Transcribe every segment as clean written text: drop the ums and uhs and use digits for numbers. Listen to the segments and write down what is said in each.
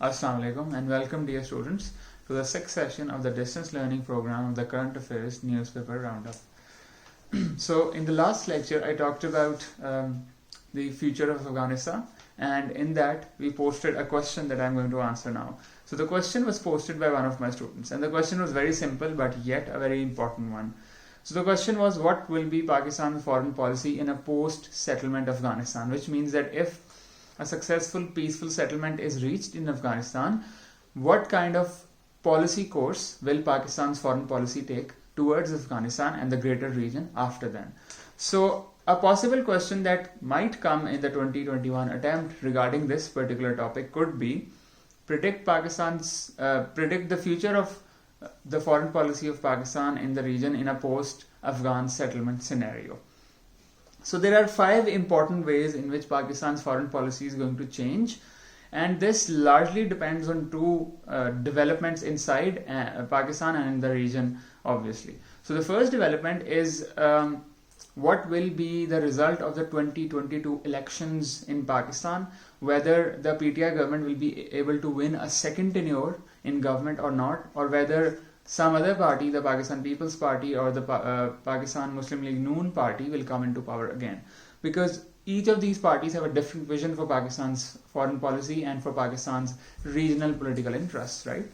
Assalamu alaikum and welcome dear students to the sixth session of the distance learning program of the current affairs newspaper Roundup. So in the last lecture I talked about the future of Afghanistan, and in that we posted a question that I'm going to answer now. So the question was posted by one of my students, and the question was very simple but yet a very important one. So the question was, what will be Pakistan's foreign policy in a post-settlement Afghanistan, which means that if a successful peaceful settlement is reached in Afghanistan, what kind of policy course will Pakistan's foreign policy take towards Afghanistan and the greater region after then? So a possible question that might come in the 2021 attempt regarding this particular topic could be predict the future of the foreign policy of Pakistan in the region in a post-Afghan settlement scenario. So there are 5 important ways in which Pakistan's foreign policy is going to change, and this largely depends on 2 developments inside Pakistan and in the region, obviously. So the first development is what will be the result of the 2022 elections in Pakistan, whether the PTI government will be able to win a second tenure in government or not, or whether some other party, the Pakistan People's Party or the Pakistan Muslim League Noon Party, will come into power again. Because each of these parties have a different vision for Pakistan's foreign policy and for Pakistan's regional political interests, right?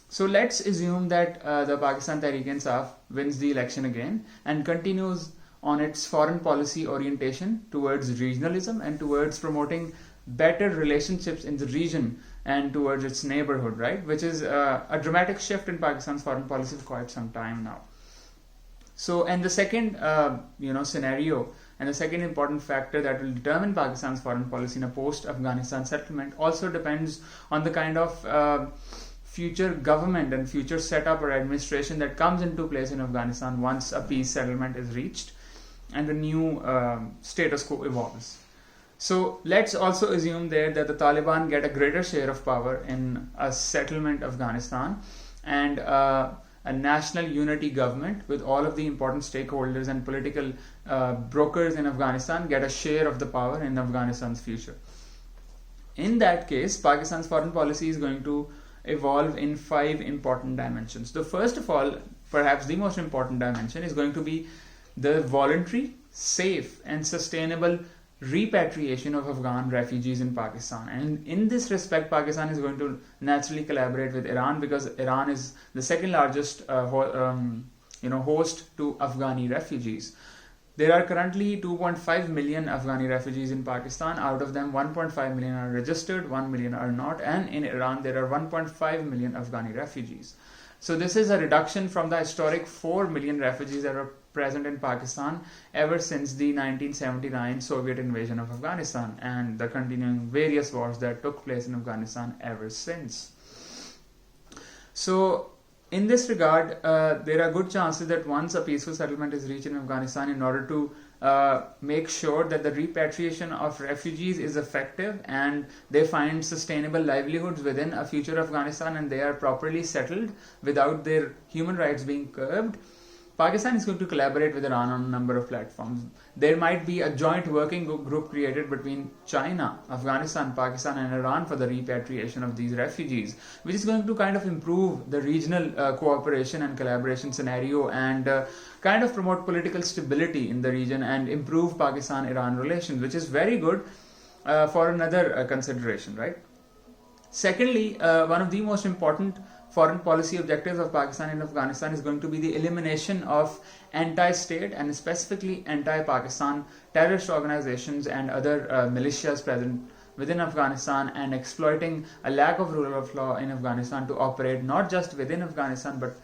So let's assume that the Pakistan Tehreek-e-Insaf wins the election again and continues on its foreign policy orientation towards regionalism and towards promoting better relationships in the region and towards its neighborhood, right? Which is a dramatic shift in Pakistan's foreign policy for quite some time now. So, and the second, scenario and the second important factor that will determine Pakistan's foreign policy in a post-Afghanistan settlement also depends on the kind of future government and future setup or administration that comes into place in Afghanistan once a peace settlement is reached and the new status quo evolves. So let's also assume there that the Taliban get a greater share of power in a settlement Afghanistan, and a national unity government with all of the important stakeholders and political brokers in Afghanistan get a share of the power in Afghanistan's future. In that case, Pakistan's foreign policy is going to evolve in 5 important dimensions. The first of all, perhaps the most important dimension, is going to be the voluntary, safe and sustainable repatriation of Afghan refugees in Pakistan. And in this respect, Pakistan is going to naturally collaborate with Iran, because Iran is the second largest host to Afghani refugees. There are currently 2.5 million Afghani refugees in Pakistan. Out of them, 1.5 million are registered, 1 million are not, and in Iran there are 1.5 million Afghani refugees. So this is a reduction from the historic 4 million refugees that are present in Pakistan ever since the 1979 Soviet invasion of Afghanistan and the continuing various wars that took place in Afghanistan ever since. So in this regard, there are good chances that once a peaceful settlement is reached in Afghanistan, in order to make sure that the repatriation of refugees is effective and they find sustainable livelihoods within a future Afghanistan and they are properly settled without their human rights being curbed, Pakistan is going to collaborate with Iran on a number of platforms. There might be a joint working group created between China, Afghanistan, Pakistan and Iran for the repatriation of these refugees, which is going to kind of improve the regional cooperation and collaboration scenario and kind of promote political stability in the region and improve Pakistan-Iran relations, which is very good for another consideration, right? Secondly, one of the most important foreign policy objectives of Pakistan in Afghanistan is going to be the elimination of anti-state and specifically anti-Pakistan terrorist organizations and other militias present within Afghanistan, and exploiting a lack of rule of law in Afghanistan to operate not just within Afghanistan but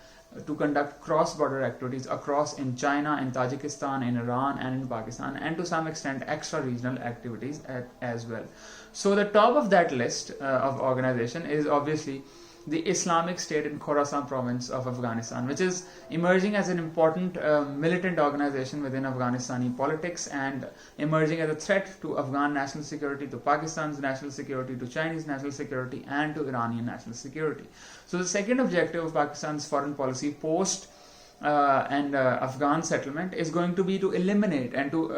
to conduct cross-border activities across in China, in Tajikistan, in Iran and in Pakistan, and to some extent extra-regional activities as well. So the top of that list of organization is obviously the Islamic State in Khorasan province of Afghanistan, which is emerging as an important militant organization within Afghanistani politics and emerging as a threat to Afghan national security, to Pakistan's national security, to Chinese national security and to Iranian national security. So the second objective of Pakistan's foreign policy post Afghan settlement is going to be to eliminate and to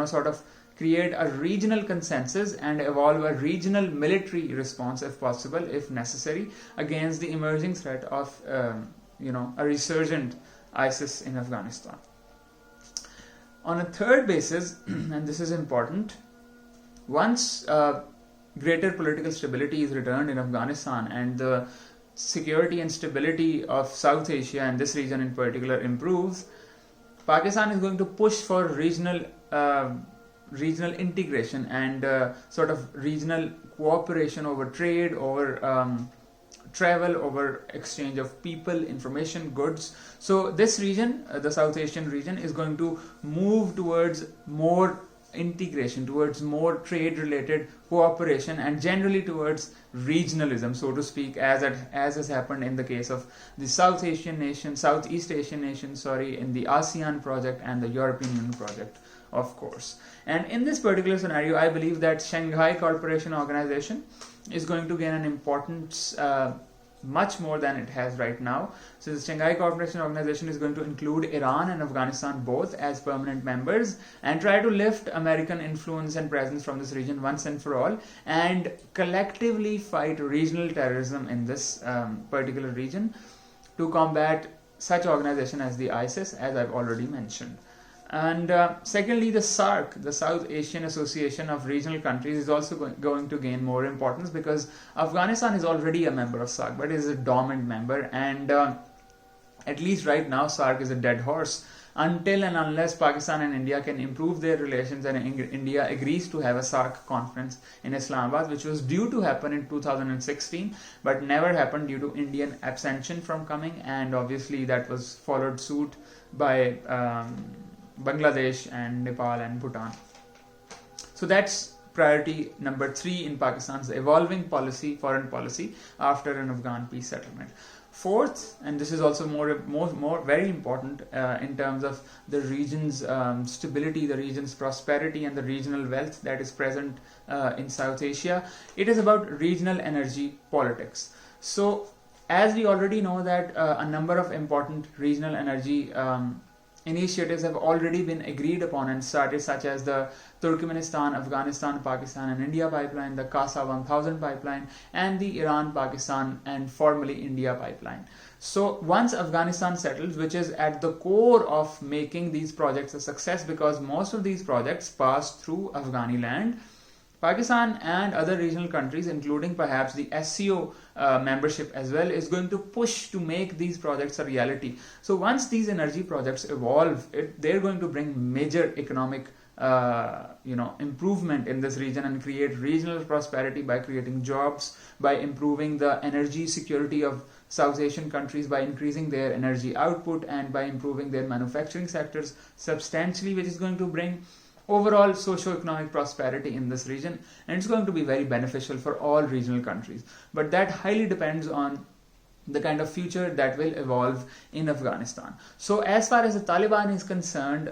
sort of create a regional consensus and evolve a regional military response if possible, if necessary, against the emerging threat of a resurgent ISIS in Afghanistan. On a third basis, and this is important, once greater political stability is returned in Afghanistan and the security and stability of South Asia and this region in particular improves, Pakistan is going to push for regional integration and sort of regional cooperation over trade, over travel, over exchange of people, information, goods. So this region, the South Asian region, is going to move towards more integration, towards more trade-related cooperation, and generally towards regionalism, so to speak, as has happened in the case of the Southeast Asian nations, in the ASEAN project and the European Union project, of course. And in this particular scenario, I believe that Shanghai Cooperation Organization is going to gain an importance much more than it has right now. So the Shanghai Cooperation Organization is going to include Iran and Afghanistan both as permanent members and try to lift American influence and presence from this region once and for all, and collectively fight regional terrorism in this particular region to combat such organization as the ISIS, as I've already mentioned. And secondly, the SAARC, the South Asian Association of Regional Countries, is also going to gain more importance, because Afghanistan is already a member of SAARC, but it is a dormant member, and at least right now SAARC is a dead horse until and unless Pakistan and India can improve their relations and India agrees to have a SAARC conference in Islamabad, which was due to happen in 2016 but never happened due to Indian abstention from coming, and obviously that was followed suit by Bangladesh and Nepal and Bhutan. So that's priority number 3 in Pakistan's evolving foreign policy after an Afghan peace settlement. Fourth, and this is also more very important in terms of the region's stability, the region's prosperity, and the regional wealth that is present in South Asia, it is about regional energy politics. So as we already know that a number of important regional energy initiatives have already been agreed upon and started, such as the Turkmenistan, Afghanistan, Pakistan and India pipeline, the CASA 1000 pipeline, and the Iran, Pakistan and formerly India pipeline. So once Afghanistan settles, which is at the core of making these projects a success, because most of these projects pass through Afghani land, Pakistan and other regional countries, including perhaps the SCO membership as well, is going to push to make these projects a reality. So once these energy projects evolve, they're going to bring major economic improvement in this region and create regional prosperity by creating jobs, by improving the energy security of South Asian countries, by increasing their energy output, and by improving their manufacturing sectors substantially, which is going to bring overall socio-economic prosperity in this region, and it's going to be very beneficial for all regional countries. But that highly depends on the kind of future that will evolve in Afghanistan. So as far as the Taliban is concerned,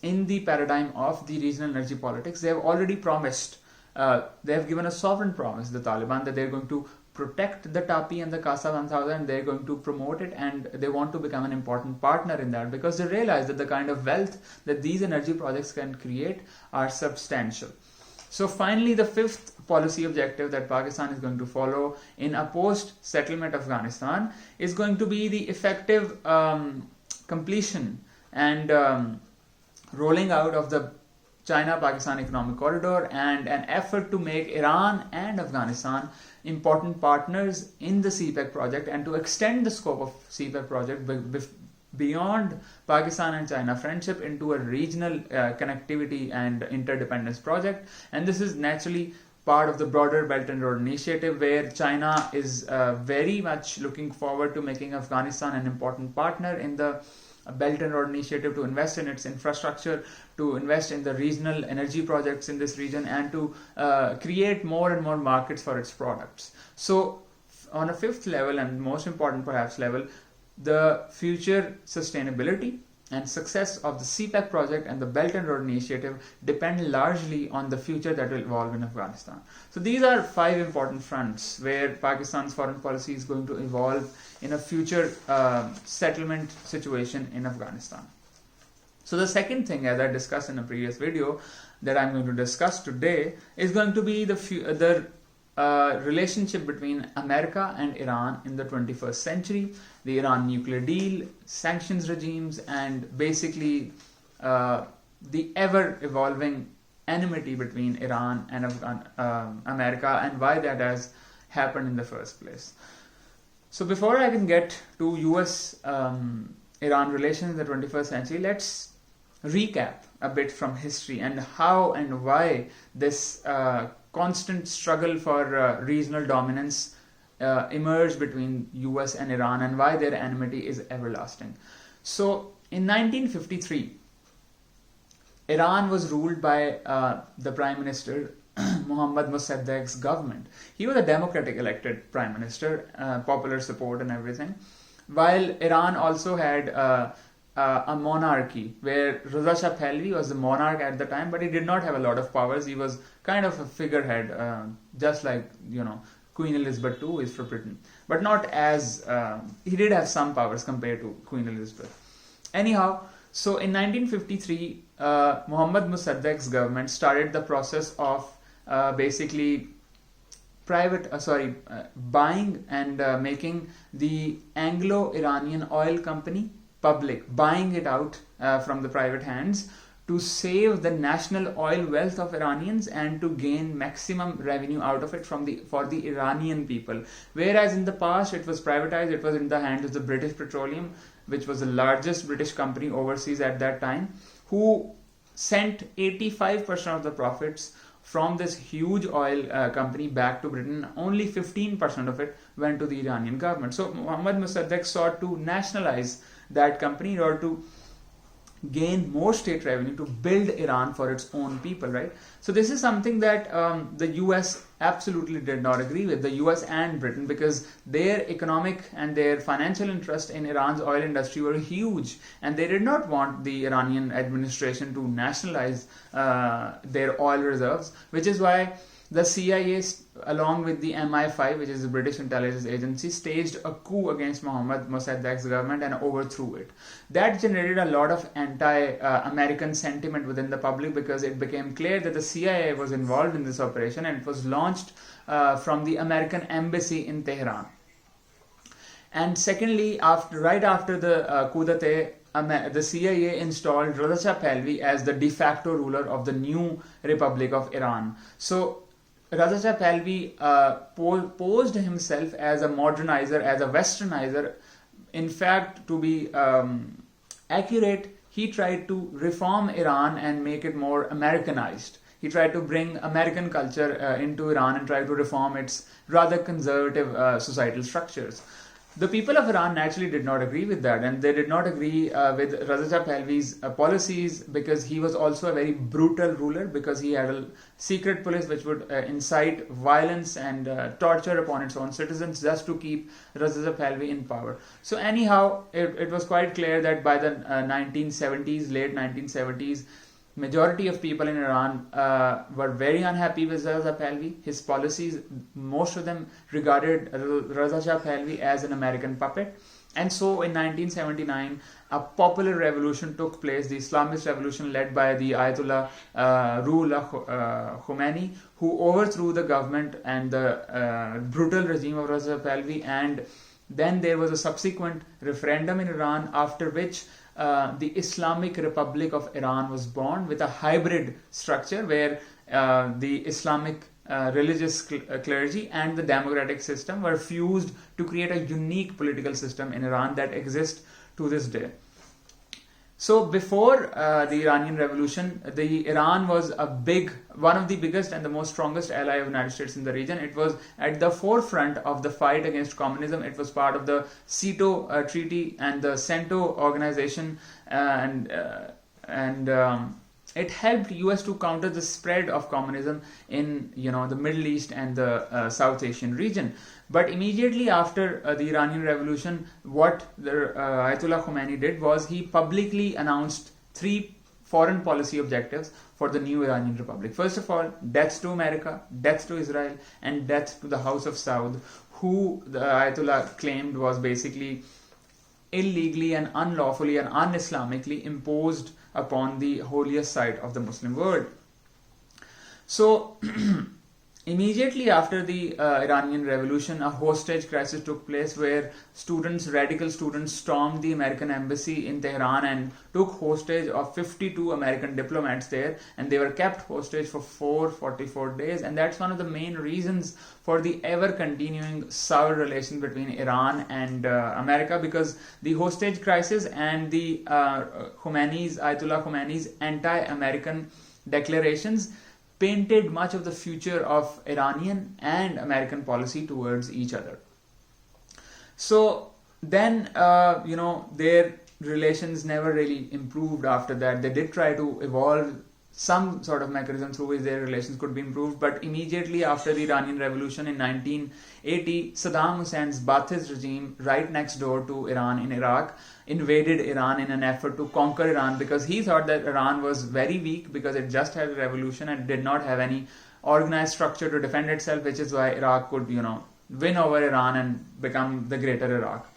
in the paradigm of the regional energy politics, they have already promised, they have given a sovereign promise, the Taliban, that they're going to protect the TAPI and the CASA 1000, they're going to promote it, and they want to become an important partner in that, because they realize that the kind of wealth that these energy projects can create are substantial. So finally, the fifth policy objective that Pakistan is going to follow in a post-settlement Afghanistan is going to be the effective completion and rolling out of the China-Pakistan Economic Corridor, and an effort to make Iran and Afghanistan important partners in the CPEC project, and to extend the scope of CPEC project beyond Pakistan and China friendship into a regional connectivity and interdependence project. And this is naturally part of the broader Belt and Road Initiative, where China is very much looking forward to making Afghanistan an important partner in the Belt and Road Initiative, to invest in its infrastructure, to invest in the regional energy projects in this region, and to create more and more markets for its products. So on a fifth level, and most important perhaps level, the future sustainability and success of the CPEC project and the Belt and Road Initiative depend largely on the future that will evolve in Afghanistan. So these are 5 important fronts where Pakistan's foreign policy is going to evolve in a future settlement situation in Afghanistan. So the second thing, as I discussed in a previous video, that I'm going to discuss today is going to be the relationship between America and Iran in the 21st century, the Iran nuclear deal, sanctions regimes, and basically the ever-evolving enmity between Iran and America, and why that has happened in the first place. So before I can get to US-Iran relations in the 21st century, let's recap a bit from history and how and why this constant struggle for regional dominance emerged between US and Iran, and why their enmity is everlasting. So in 1953, Iran was ruled by the Prime Minister Mohammad Mossadegh's government. He was a democratic elected Prime Minister, popular support and everything, while Iran also had a monarchy where Reza Shah Pahlavi was the monarch at the time, but he did not have a lot of powers. He was kind of a figurehead, just like, Queen Elizabeth II is for Britain, but not as, he did have some powers compared to Queen Elizabeth. Anyhow, so in 1953, Mohammad Mossadegh's government started the process of basically buying and making the Anglo-Iranian oil company public, buying it out from the private hands to save the national oil wealth of Iranians and to gain maximum revenue out of it for the Iranian people. Whereas in the past it was privatized, it was in the hands of the British Petroleum, which was the largest British company overseas at that time, who sent 85% of the profits from this huge oil company back to Britain. Only 15% of it went to the Iranian government. So Mohammad Mossadegh sought to nationalize that company in order to gain more state revenue to build Iran for its own people, right? So this is something that the US absolutely did not agree with, the US and Britain, because their economic and their financial interest in Iran's oil industry were huge, and they did not want the Iranian administration to nationalize their oil reserves, which is why the CIA, along with the MI5, which is the British intelligence agency, staged a coup against Mohammad Mossadegh's government and overthrew it. That generated a lot of anti-American sentiment within the public, because it became clear that the CIA was involved in this operation, and it was launched from the American embassy in Tehran. And secondly, right after the coup d'etat, the CIA installed Reza Shah Pahlavi as the de facto ruler of the new Republic of Iran. So Reza Shah Pahlavi posed himself as a modernizer, as a westernizer. In fact, to be accurate, he tried to reform Iran and make it more Americanized. He tried to bring American culture into Iran and try to reform its rather conservative societal structures. The people of Iran naturally did not agree with that, and they did not agree with Reza Shah Pahlavi's policies, because he was also a very brutal ruler, because he had a secret police which would incite violence and torture upon its own citizens just to keep Reza Shah Pahlavi in power. So anyhow, it was quite clear that by the 1970s, late 1970s, majority of people in Iran were very unhappy with Reza Pahlavi. His policies, most of them regarded Reza Shah Pahlavi as an American puppet. And so in 1979, a popular revolution took place, the Islamist Revolution, led by the Ayatollah Ruhollah Khomeini, who overthrew the government and the brutal regime of Reza Pahlavi. And then there was a subsequent referendum in Iran, after which the Islamic Republic of Iran was born, with a hybrid structure where the Islamic religious clergy and the democratic system were fused to create a unique political system in Iran that exists to this day. So before the Iranian Revolution, Iran was one of the biggest and the most strongest ally of the United States in the region. It was at the forefront of the fight against communism. It was part of the SEATO Treaty and the CENTO organization, and it helped US to counter the spread of communism in the Middle East and the South Asian region. But immediately after the Iranian Revolution, what the Ayatollah Khomeini did was he publicly announced 3 foreign policy objectives for the new Iranian Republic. First of all, death to America, death to Israel, and death to the House of Saud, who the Ayatollah claimed was basically illegally and unlawfully and un-Islamically imposed upon the holiest site of the Muslim world. So, immediately after the Iranian Revolution, a hostage crisis took place where radical students stormed the American embassy in Tehran and took hostage of 52 American diplomats there, and they were kept hostage for 44 days. And that's one of the main reasons for the ever continuing sour relations between Iran and America, because the hostage crisis and the Ayatollah Khomeini's anti-American declarations painted much of the future of Iranian and American policy towards each other. So then, their relations never really improved after that. They did try to evolve some sort of mechanism through which their relations could be improved, but immediately after the Iranian Revolution in 1980, Saddam Hussein's Ba'athist regime right next door to Iran in Iraq invaded Iran in an effort to conquer Iran, because he thought that Iran was very weak because it just had a revolution and did not have any organized structure to defend itself, which is why Iraq could, win over Iran and become the greater Iraq.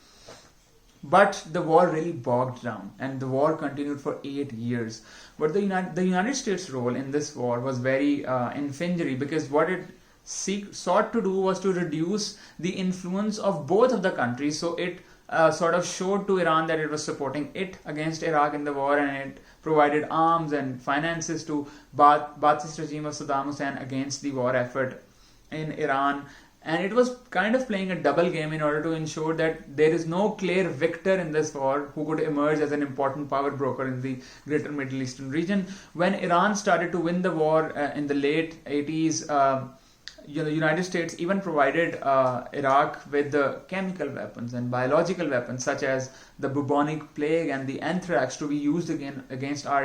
But the war really bogged down, and the war continued for 8 years. But the United States' role in this war was very incendiary, because what it sought to do was to reduce the influence of both of the countries. So it sort of showed to Iran that it was supporting it against Iraq in the war, and it provided arms and finances to Ba'athist regime of Saddam Hussein against the war effort in Iran. And it was kind of playing a double game in order to ensure that there is no clear victor in this war who could emerge as an important power broker in the greater Middle Eastern region. When Iran started to win the war in the late 80s, the United States even provided Iraq with the chemical weapons and biological weapons such as the bubonic plague and the anthrax to be used against our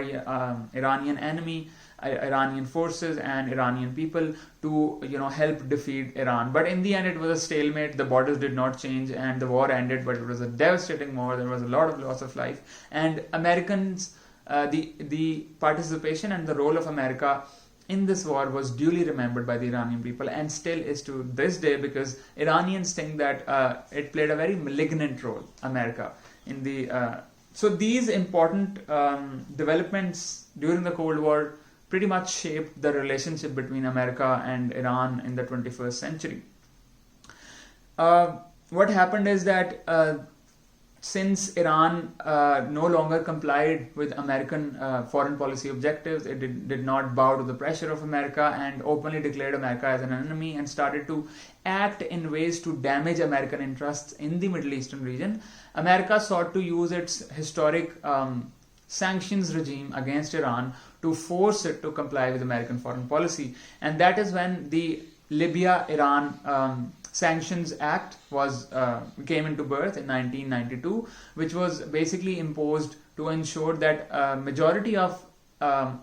Iranian enemy, Iranian forces and Iranian people, to help defeat Iran. But in the end it was a stalemate. The borders did not change and the war ended, but it was a devastating war. There was a lot of loss of life, and Americans, the participation and the role of America in this war was duly remembered by the Iranian people, and still is to this day, because Iranians think that it played a very malignant role, America, in the so these important developments during the Cold War pretty much shaped the relationship between America and Iran in the 21st century. What happened is that since Iran no longer complied with American foreign policy objectives, it did not bow to the pressure of America and openly declared America as an enemy and started to act in ways to damage American interests in the Middle Eastern region, America sought to use its historic sanctions regime against Iran to force it to comply with American foreign policy. And that is when the Libya-Iran Sanctions Act came into birth in 1992, which was basically imposed to ensure that a majority of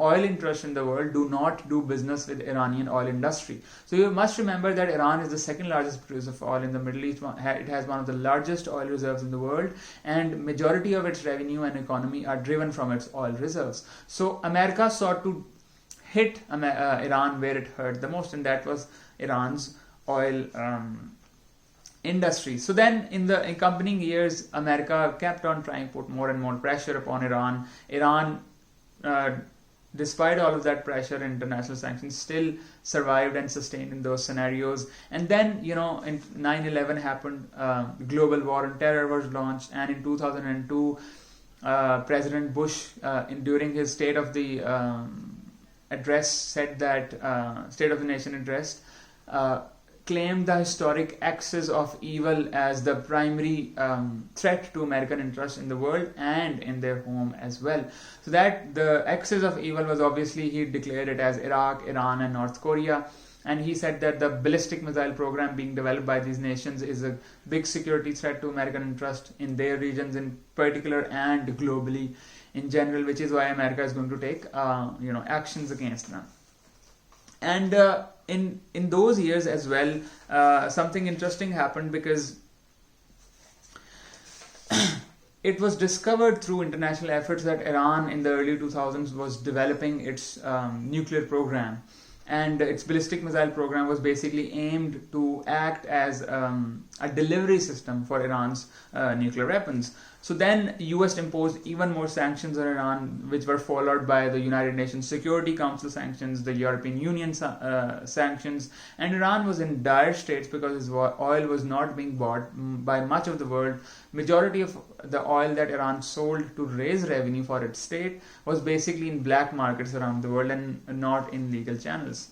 oil interests in the world do not do business with Iranian oil industry. So you must remember that Iran is the second largest producer of oil in the Middle East. It has one of the largest oil reserves in the world, and majority of its revenue and economy are driven from its oil reserves. So America sought to hit Iran where it hurt the most, and that was Iran's oil industry. So then in the accompanying years, America kept on trying to put more and more pressure upon Iran. Iran, despite all of that pressure, international sanctions, still survived and sustained in those scenarios. And then, in 9/11 happened, global war on terror was launched, and in 2002, President Bush, during his State of the address, said that State of the Nation address, claimed the historic axis of evil as the primary threat to American interests in the world and in their home as well. So that the axis of evil was, obviously, he declared it as Iraq, Iran and North Korea. And he said that the ballistic missile program being developed by these nations is a big security threat to American interest in their regions in particular and globally in general, which is why America is going to take actions against them. And in those years as well, something interesting happened, because it was discovered through international efforts that Iran in the early 2000s was developing its nuclear program. and its ballistic missile program was basically aimed to act as a delivery system for Iran's nuclear weapons. So then US imposed even more sanctions on Iran, which were followed by the United Nations Security Council sanctions, the European Union sanctions, and Iran was in dire straits because its oil was not being bought by much of the world. Majority of the oil that Iran sold to raise revenue for its state was basically in black markets around the world and not in legal channels.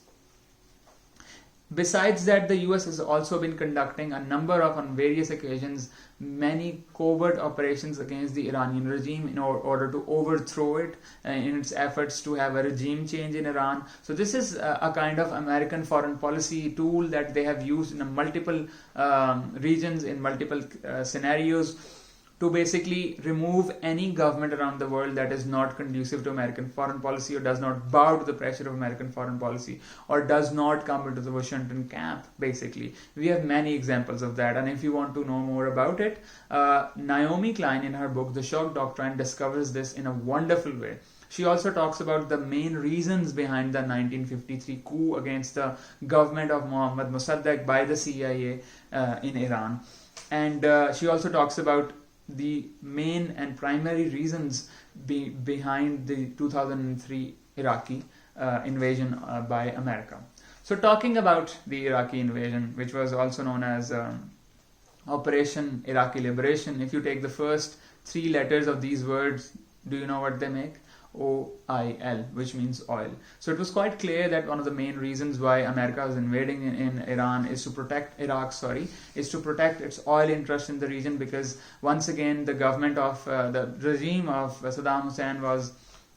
Besides that, the US has also been conducting a number of, on various occasions, many covert operations against the Iranian regime in order to overthrow it in its efforts to have a regime change in Iran. So this is a kind of American foreign policy tool that they have used in multiple regions, in multiple scenarios, to basically remove any government around the world that is not conducive to American foreign policy, or does not bow to the pressure of American foreign policy, or does not come into the Washington camp, basically. We have many examples of that, and if you want to know more about it, Naomi Klein in her book, The Shock Doctrine, discovers this in a wonderful way. She also talks about the main reasons behind the 1953 coup against the government of Mohammad Mossadegh by the CIA in Iran. And she also talks about the main and primary reasons behind the 2003 Iraqi invasion by America. So talking about the Iraqi invasion, which was also known as Operation Iraqi Liberation, if you take the first three letters of these words, do you know what they make? OIL, which means oil. So it was quite clear that one of the main reasons why America was invading in Iran is to protect is to protect its oil interests in the region, because once again the government of the regime of Saddam Hussein was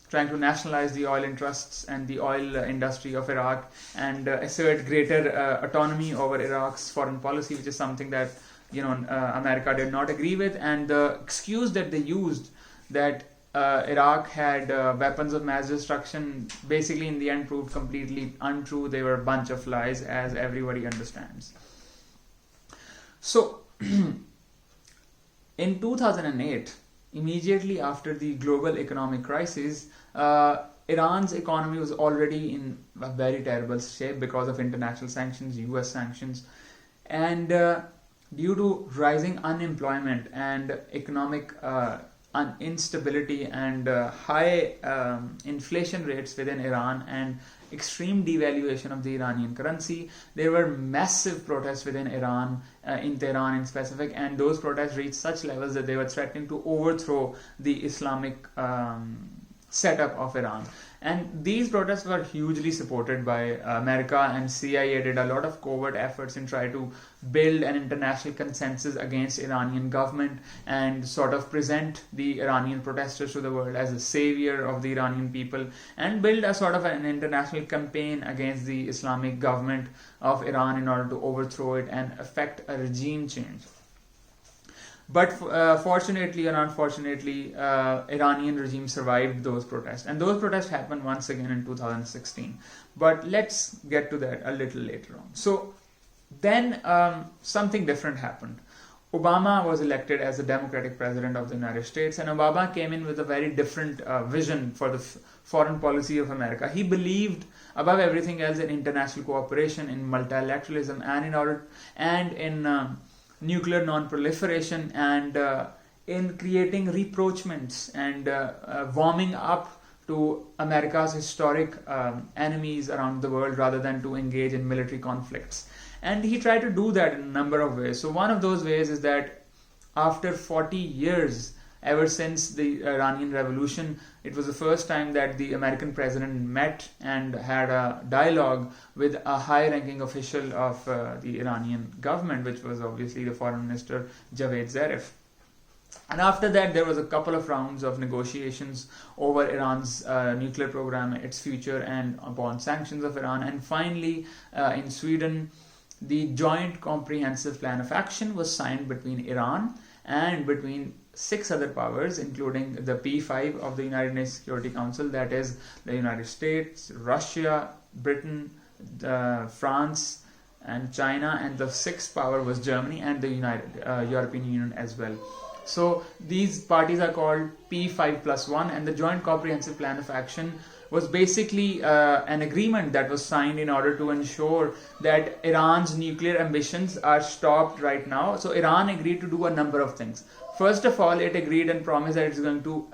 trying to nationalize the oil interests and the oil industry of Iraq and assert greater autonomy over Iraq's foreign policy, which is something that America did not agree with. And the excuse that they used, that Iraq had weapons of mass destruction, basically in the end proved completely untrue. They were a bunch of lies, as everybody understands. So, in 2008, immediately after the global economic crisis, Iran's economy was already in a very terrible shape because of international sanctions, US sanctions, and due to rising unemployment and economic instability and high inflation rates within Iran and extreme devaluation of the Iranian currency, there were massive protests within Iran, in Tehran in specific, and those protests reached such levels that they were threatening to overthrow the Islamic setup of Iran. And these protests were hugely supported by America, and CIA did a lot of covert efforts in trying to build an international consensus against Iranian government and sort of present the Iranian protesters to the world as a savior of the Iranian people, and build a sort of an international campaign against the Islamic government of Iran in order to overthrow it and effect a regime change. But fortunately or unfortunately, Iranian regime survived those protests, and those protests happened once again in 2016. But let's get to that a little later on. So then something different happened. Obama was elected as the Democratic President of the United States, and Obama came in with a very different vision for the foreign policy of America. He believed, above everything else, in international cooperation, in multilateralism, and in nuclear non-proliferation, and in creating rapprochements and warming up to America's historic enemies around the world, rather than to engage in military conflicts. And he tried to do that in a number of ways. So one of those ways is that after 40 years, ever since the Iranian Revolution, it was the first time that the American president met and had a dialogue with a high-ranking official of the Iranian government, which was obviously the Foreign Minister Javed Zarif. And after that, there was a couple of rounds of negotiations over Iran's nuclear program, its future, and upon sanctions of Iran. And finally, in Sweden, the Joint Comprehensive Plan of Action was signed between Iran and between 6 other powers, including the P5 of the United Nations Security Council, that is the United States, Russia, Britain, France, and China, and the 6th power was Germany, and the European Union as well. So these parties are called P5+1, and the Joint Comprehensive Plan of Action was basically an agreement that was signed in order to ensure that Iran's nuclear ambitions are stopped right now. So Iran agreed to do a number of things. First of all, it agreed and promised that it's going to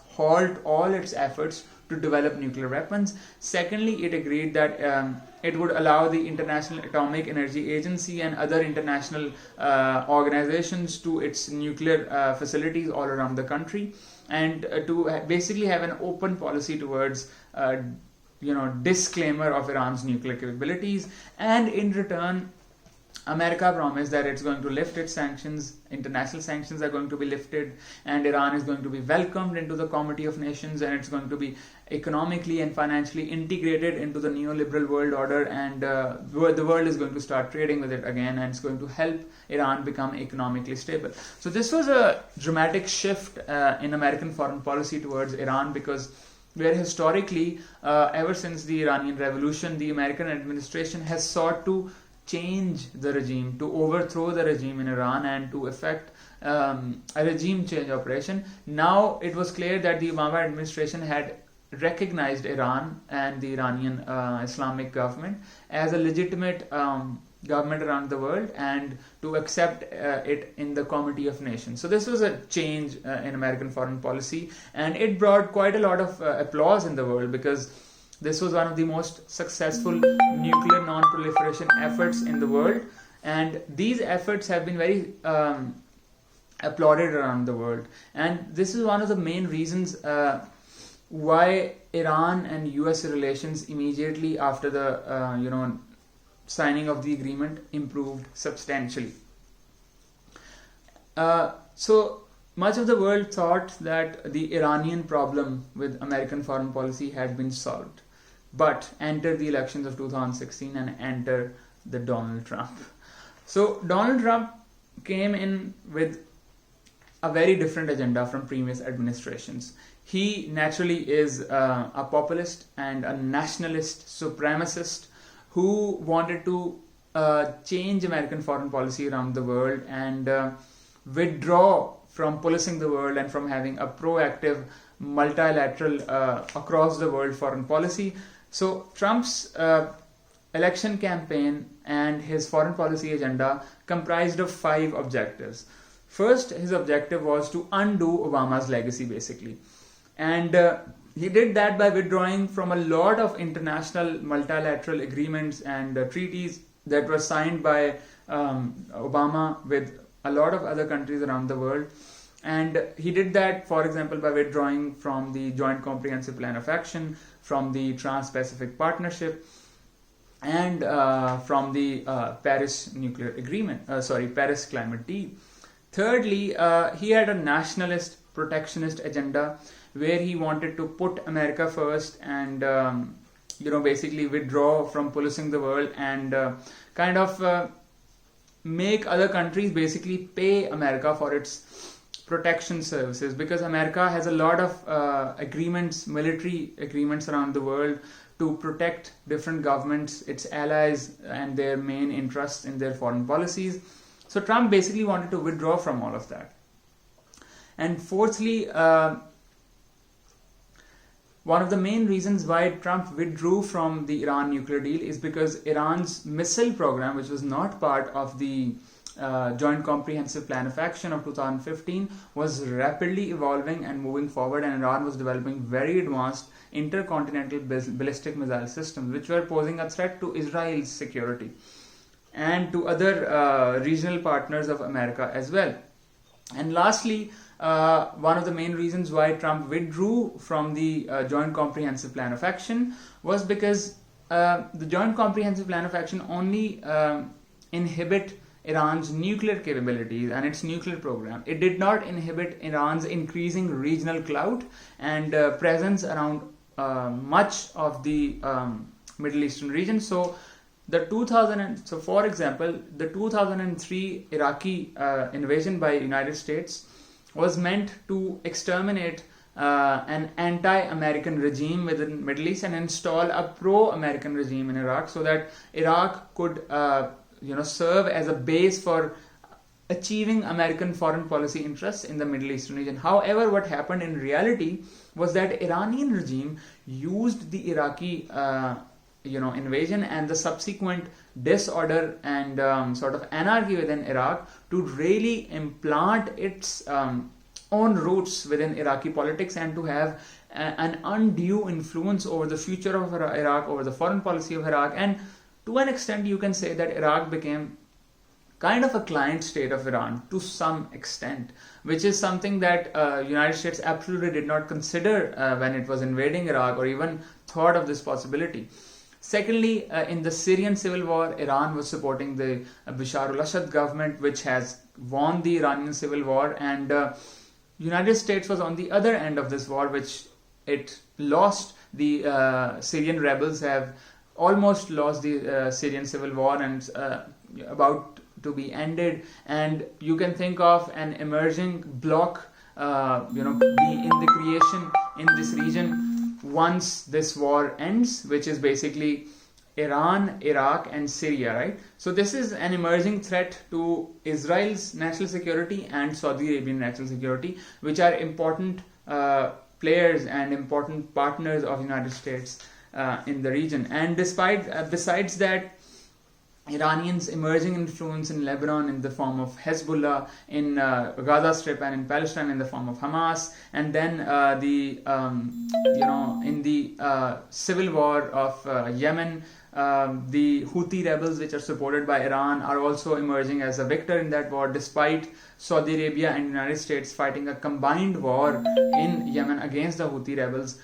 halt all its efforts to develop nuclear weapons. Secondly, it agreed that it would allow the International Atomic Energy Agency and other international organizations to its nuclear facilities all around the country, and to basically have an open policy towards disclaimer of Iran's nuclear capabilities. And in return, America promised that it's going to lift its sanctions, international sanctions are going to be lifted, and Iran is going to be welcomed into the Committee of Nations, and it's going to be economically and financially integrated into the neoliberal world order, and the world is going to start trading with it again, and it's going to help Iran become economically stable. So this was a dramatic shift in American foreign policy towards Iran, because where historically, ever since the Iranian Revolution, the American administration has sought to change the regime, to overthrow the regime in Iran, and to effect a regime change operation. Now it was clear that the Obama administration had recognized Iran and the Iranian Islamic government as a legitimate government around the world, and to accept it in the Committee of Nations. So this was a change in American foreign policy, and it brought quite a lot of applause in the world, because this was one of the most successful nuclear non-proliferation efforts in the world, and these efforts have been very applauded around the world. And this is one of the main reasons why Iran and US relations immediately after the signing of the agreement improved substantially. So much of the world thought that the Iranian problem with American foreign policy had been solved. But enter the elections of 2016 and enter the Donald Trump. So Donald Trump came in with a very different agenda from previous administrations. He naturally is a populist and a nationalist supremacist who wanted to change American foreign policy around the world and withdraw from policing the world and from having a proactive multilateral across the world foreign policy. So Trump's election campaign and his foreign policy agenda comprised of 5 objectives. First, his objective was to undo Obama's legacy, basically. And he did that by withdrawing from a lot of international multilateral agreements and treaties that were signed by Obama with a lot of other countries around the world. And he did that, for example, by withdrawing from the Joint Comprehensive Plan of Action, from the Trans-Pacific Partnership, and from the Paris Nuclear Agreement, Paris Climate Deal. Thirdly, he had a nationalist protectionist agenda where he wanted to put America first and basically withdraw from policing the world and kind of make other countries basically pay America for its protection services, because America has a lot of agreements, military agreements around the world to protect different governments, its allies, and their main interests in their foreign policies. So Trump basically wanted to withdraw from all of that. And fourthly, one of the main reasons why Trump withdrew from the Iran nuclear deal is because Iran's missile program, which was not part of the Joint Comprehensive Plan of Action of 2015, was rapidly evolving and moving forward, and Iran was developing very advanced intercontinental ballistic missile systems, which were posing a threat to Israel's security and to other regional partners of America as well. And lastly, one of the main reasons why Trump withdrew from the Joint Comprehensive Plan of Action was because the Joint Comprehensive Plan of Action only inhibit Iran's nuclear capabilities and its nuclear program. It did not inhibit Iran's increasing regional clout and presence around much of the Middle Eastern region. So for example, the 2003 Iraqi invasion by United States was meant to exterminate an anti-American regime within the Middle East and install a pro-American regime in Iraq, so that Iraq could serve as a base for achieving American foreign policy interests in the Middle Eastern region. However, what happened in reality was that Iranian regime used the Iraqi invasion and the subsequent disorder and sort of anarchy within Iraq to really implant its own roots within Iraqi politics and to have an undue influence over the future of Iraq, over the foreign policy of Iraq. And to an extent, you can say that Iraq became kind of a client state of Iran to some extent, which is something that United States absolutely did not consider when it was invading Iraq or even thought of this possibility. Secondly, in the Syrian civil war, Iran was supporting the Bashar al-Assad government, which has won the Iranian civil war, and United States was on the other end of this war, which it lost. The Syrian rebels have almost lost the Syrian civil war and about to be ended, and you can think of an emerging bloc be in the creation in this region once this war ends, which is basically Iran, Iraq and Syria, right? So this is an emerging threat to Israel's national security and Saudi Arabian national security, which are important players and important partners of United States in the region. And besides that, Iranians' emerging influence in Lebanon in the form of Hezbollah, in Gaza Strip and in Palestine in the form of Hamas, and then in the civil war of Yemen, the Houthi rebels, which are supported by Iran, are also emerging as a victor in that war, despite Saudi Arabia and United States fighting a combined war in Yemen against the Houthi rebels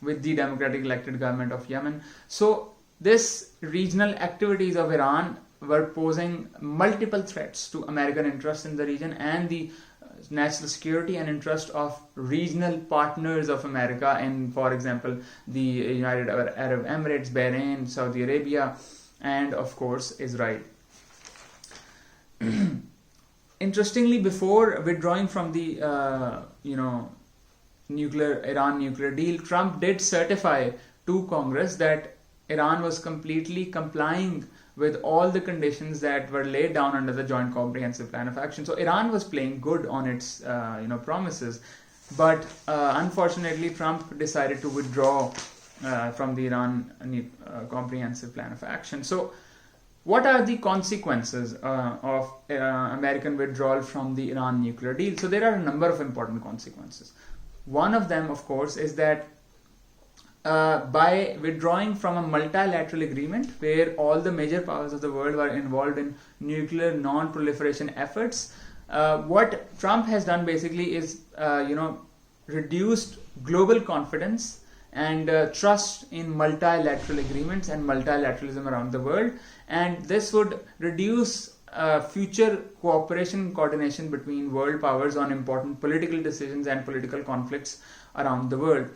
with the democratic elected government of Yemen. So this regional activities of Iran were posing multiple threats to American interests in the region and the national security and interest of regional partners of America in, for example, the United Arab Emirates, Bahrain, Saudi Arabia, and of course Israel. Interestingly, before withdrawing from the Iran nuclear deal, Trump did certify to Congress that Iran was completely complying with all the conditions that were laid down under the Joint Comprehensive Plan of Action. So Iran was playing good on its promises, but unfortunately Trump decided to withdraw from the Iran Comprehensive Plan of Action. So what are the consequences of American withdrawal from the Iran nuclear deal? So there are a number of important consequences. One of them, of course, is that by withdrawing from a multilateral agreement where all the major powers of the world were involved in nuclear non-proliferation efforts, what Trump has done basically is reduced global confidence and trust in multilateral agreements and multilateralism around the world, and this would reduce future cooperation and coordination between world powers on important political decisions and political conflicts around the world.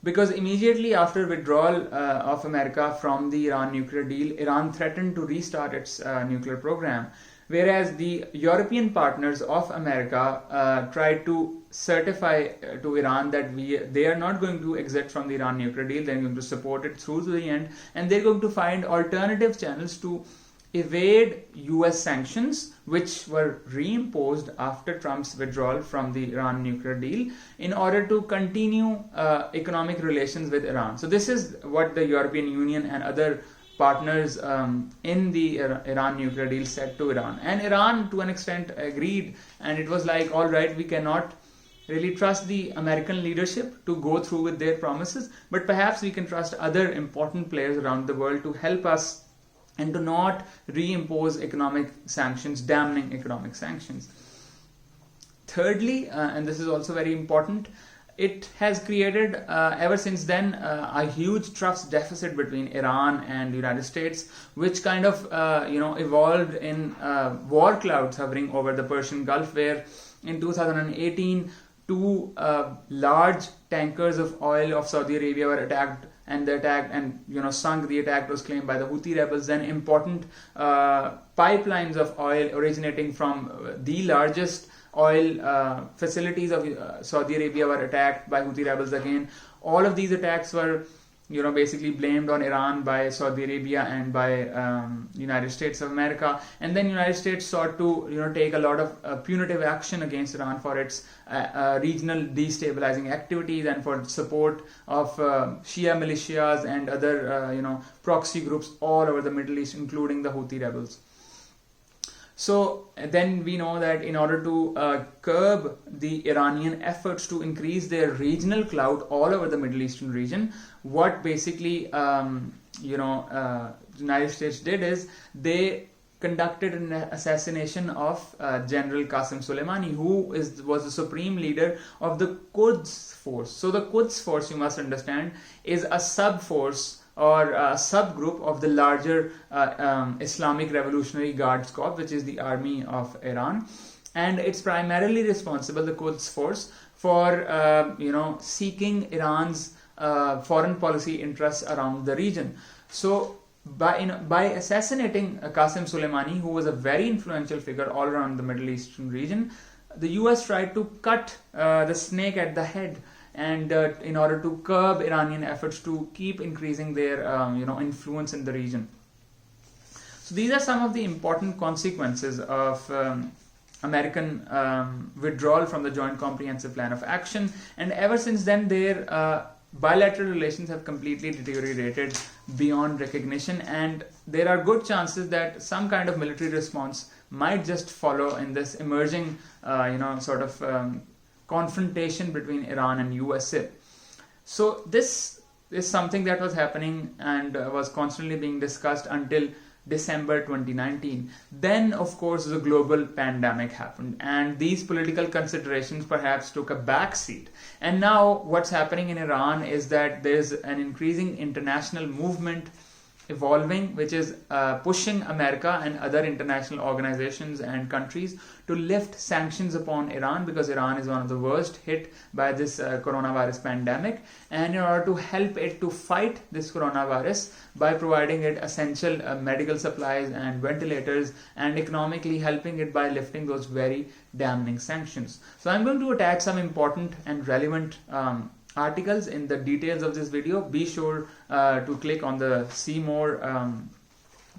Because immediately after withdrawal of America from the Iran nuclear deal, Iran threatened to restart its nuclear program, whereas the European partners of America tried to certify to Iran that they are not going to exit from the Iran nuclear deal, they're going to support it through to the end, and they're going to find alternative channels to evade US sanctions, which were reimposed after Trump's withdrawal from the Iran nuclear deal, in order to continue economic relations with Iran. So this is what the European Union and other partners in the Iran nuclear deal said to Iran. And Iran, to an extent, agreed, and it was like, all right, we cannot really trust the American leadership to go through with their promises, but perhaps we can trust other important players around the world to help us and to not reimpose economic sanctions, damning economic sanctions. Thirdly, and this is also very important, it has created, ever since then, a huge trust deficit between Iran and the United States, which kind of, evolved in war clouds hovering over the Persian Gulf, where in 2018, two large tankers of oil of Saudi Arabia were attacked, and sunk. The attack was claimed by the Houthi rebels. Then important pipelines of oil originating from the largest oil facilities of Saudi Arabia were attacked by Houthi rebels again. All of these attacks were basically blamed on Iran by Saudi Arabia and by United States of America, and then United States sought to take a lot of punitive action against Iran for its regional destabilizing activities and for support of Shia militias and other proxy groups all over the Middle East, including the Houthi rebels. So then we know that in order to curb the Iranian efforts to increase their regional clout all over the Middle Eastern region, what basically United States did is they conducted an assassination of General Qasem Soleimani, who was the supreme leader of the Quds force. So the Quds force, you must understand, is a sub-force or a subgroup of the larger Islamic Revolutionary Guards Corps, which is the army of Iran, and it's primarily responsible, the Quds force, for seeking Iran's foreign policy interests around the region. So by assassinating Qasem Soleimani, who was a very influential figure all around the Middle Eastern region, the US tried to cut the snake at the head, and in order to curb Iranian efforts to keep increasing their influence in the region. So these are some of the important consequences of American withdrawal from the Joint Comprehensive Plan of Action, and ever since then their bilateral relations have completely deteriorated beyond recognition, and there are good chances that some kind of military response might just follow in this emerging confrontation between Iran and USA. So this is something that was happening and was constantly being discussed until December 2019. Then, of course, the global pandemic happened, and these political considerations perhaps took a back seat. And now what's happening in Iran is that there's an increasing international movement evolving, which is pushing America and other international organizations and countries to lift sanctions upon Iran, because Iran is one of the worst hit by this coronavirus pandemic, and in order to help it to fight this coronavirus by providing it essential medical supplies and ventilators, and economically helping it by lifting those very damning sanctions. So I'm going to attach some important and relevant articles in the details of this video. Be sure to click on the see more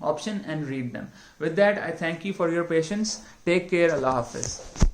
option and read them. With that, I thank you for your patience. Take care. Allah Hafiz.